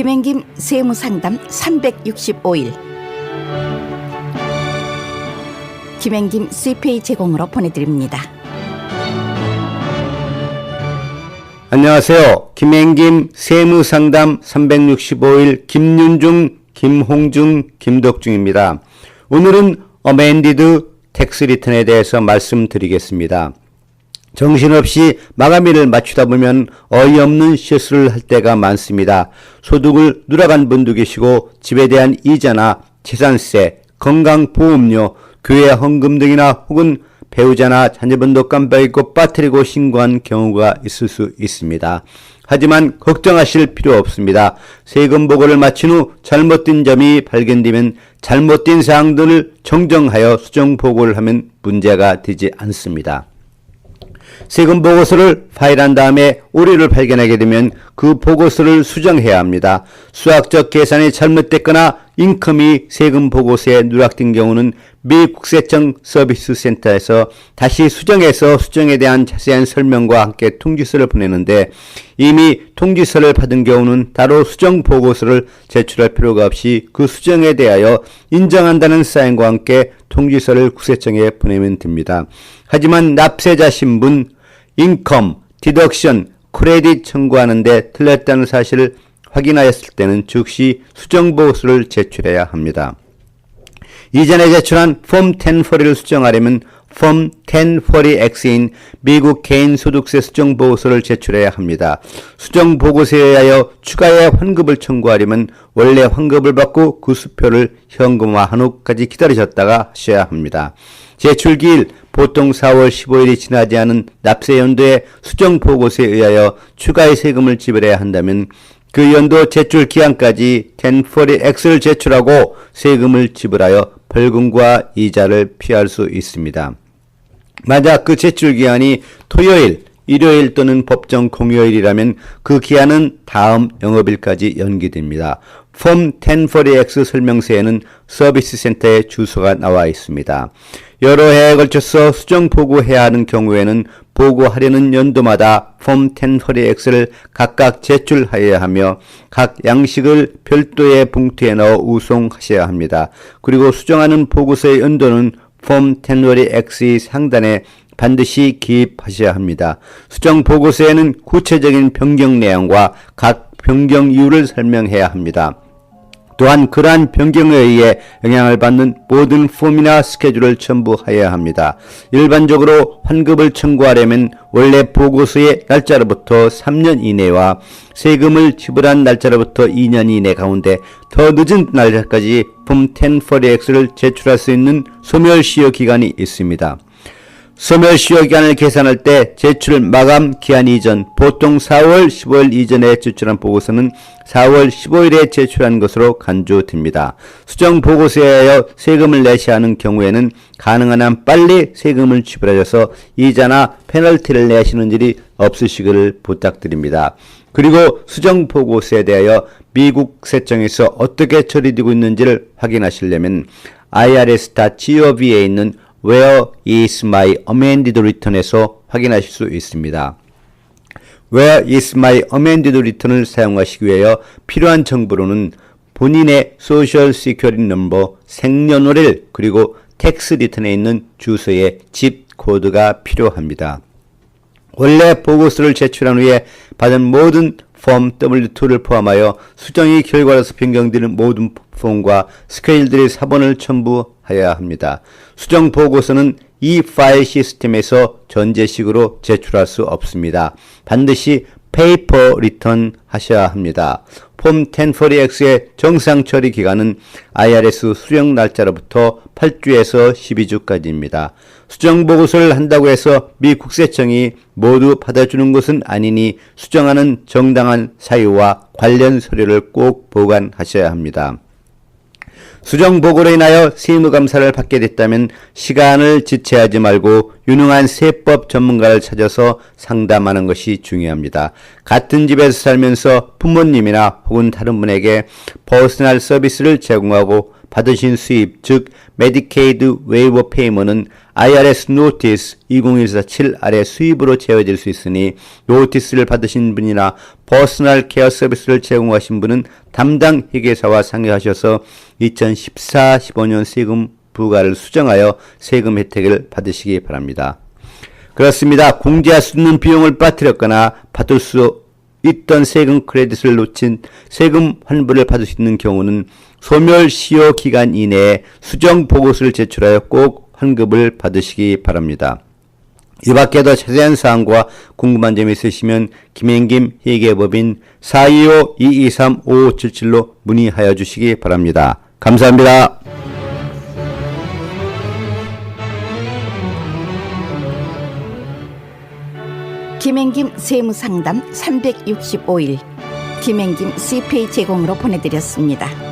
김행김 세무상담 365일 김행김 CPA 제공으로 보내드립니다. 안녕하세요. 김행김 세무상담 365일 김윤중, 김홍중, 김덕중입니다. 오늘은 어멘디드 텍스 리턴에 대해서 말씀드리겠습니다. 정신없이 마감일을 맞추다 보면 어이없는 실수를 할 때가 많습니다. 소득을 누락한 분도 계시고 집에 대한 이자나 재산세, 건강보험료, 교회 헌금 등이나 혹은 배우자나 자녀분도 깜빡이고 빠뜨리고 신고한 경우가 있을 수 있습니다. 하지만 걱정하실 필요 없습니다. 세금 보고를 마친 후 잘못된 점이 발견되면 잘못된 사항들을 정정하여 수정 보고를 하면 문제가 되지 않습니다. 세금 보고서를 파일한 다음에 오류를 발견하게 되면 그 보고서를 수정해야 합니다. 수학적 계산이 잘못됐거나 인컴이 세금 보고서에 누락된 경우는 미 국세청 서비스 센터에서 다시 수정해서 수정에 대한 자세한 설명과 함께 통지서를 보내는데, 이미 통지서를 받은 경우는 따로 수정 보고서를 제출할 필요가 없이 그 수정에 대하여 인정한다는 사인과 함께 통지서를 국세청에 보내면 됩니다. 하지만 납세자 신분, 인컴, 디덕션, 크레딧 청구하는데 틀렸다는 사실을 확인하였을 때는 즉시 수정 보고서를 제출해야 합니다. 이전에 제출한 폼 1040을 수정하려면 폼 1040X인 미국 개인소득세 수정 보고서를 제출해야 합니다. 수정 보고서에 의하여 추가의 환급을 청구하려면 원래 환급을 받고 그 수표를 현금화한 후까지 기다리셨다가 하셔야 합니다. 제출기일 보통 4월 15일이 지나지 않은 납세연도의 수정 보고서에 의하여 추가의 세금을 지불해야 한다면 그 연도 제출 기한까지 1040X를 제출하고 세금을 지불하여 벌금과 이자를 피할 수 있습니다. 만약 그 제출 기한이 토요일, 일요일 또는 법정 공휴일이라면 그 기한은 다음 영업일까지 연기됩니다. 폼 1040X 설명서에는 서비스 센터의 주소가 나와 있습니다. 여러 해에 걸쳐서 수정 보고해야 하는 경우에는 보고하려는 연도마다 폼 1040X를 각각 제출하여야 하며 각 양식을 별도의 봉투에 넣어 우송하셔야 합니다. 그리고 수정하는 보고서의 연도는 폼 1040X의 상단에 반드시 기입하셔야 합니다. 수정 보고서에는 구체적인 변경 내용과 각 변경 이유를 설명해야 합니다. 또한 그러한 변경에 의해 영향을 받는 모든 폼이나 스케줄을 첨부해야 합니다. 일반적으로 환급을 청구하려면 원래 보고서의 날짜로부터 3년 이내와 세금을 지불한 날짜로부터 2년 이내 가운데 더 늦은 날짜까지 폼 1040X를 제출할 수 있는 소멸시효 기간이 있습니다. 소멸시효 기간을 계산할 때 제출 마감 기한 이전, 보통 4월 15일 이전에 제출한 보고서는 4월 15일에 제출한 것으로 간주됩니다. 수정 보고서에 의하여 세금을 내셔야 하는 경우에는 가능한 한 빨리 세금을 지불하셔서 이자나 페널티를 내시는 일이 없으시기를 부탁드립니다. 그리고 수정 보고서에 대하여 미국 세청에서 어떻게 처리되고 있는지를 확인하시려면 irs.gov에 있는 Where is my amended return에서 확인하실 수 있습니다. Where is my amended return을 사용하시기 위하여 필요한 정보로는 본인의 Social Security number, 생년월일, 그리고 텍스 리턴에 있는 주소의 집 코드가 필요합니다. 원래 보고서를 제출한 후에 받은 모든 폼 W2를 포함하여 수정이 결과로서 변경되는 모든 폼과 스케일들의 사본을 첨부해야 합니다. 수정 보고서는 이 파일 시스템에서 전제식으로 제출할 수 없습니다. 반드시 페이퍼 리턴 하셔야 합니다. 폼 1040X의 정상 처리 기간은 IRS 수령 날짜로부터 8주에서 12주까지입니다. 수정 보고서를 한다고 해서 미 국세청이 모두 받아주는 것은 아니니 수정하는 정당한 사유와 관련 서류를 꼭 보관하셔야 합니다. 수정 보고로 인하여 세무감사를 받게 됐다면 시간을 지체하지 말고 유능한 세법 전문가를 찾아서 상담하는 것이 중요합니다. 같은 집에서 살면서 부모님이나 혹은 다른 분에게 퍼스널 서비스를 제공하고 받으신 수입, 즉 메디케이드 웨이버 페이먼은 IRS 노티스 20147 아래 수입으로 제어될 수 있으니 노티스를 받으신 분이나 퍼스널 케어 서비스를 제공하신 분은 담당 회계사와 상의하셔서 2014-15년 세금 부과를 수정하여 세금 혜택을 받으시기 바랍니다. 그렇습니다. 공제할 수 있는 비용을 빠뜨렸거나 받을 수 있던 세금 크레딧을 놓친 세금 환불을 받을 수 있는 경우는 소멸시효 기간 이내에 수정 보고서를 제출하여 꼭 환급을 받으시기 바랍니다. 이 밖에도 자세한 사항과 궁금한 점이 있으시면 김행김 회계법인 425-223-5577로 문의하여 주시기 바랍니다. 감사합니다. 김행김 세무상담 365일 김행김 CPA 제공으로 보내드렸습니다.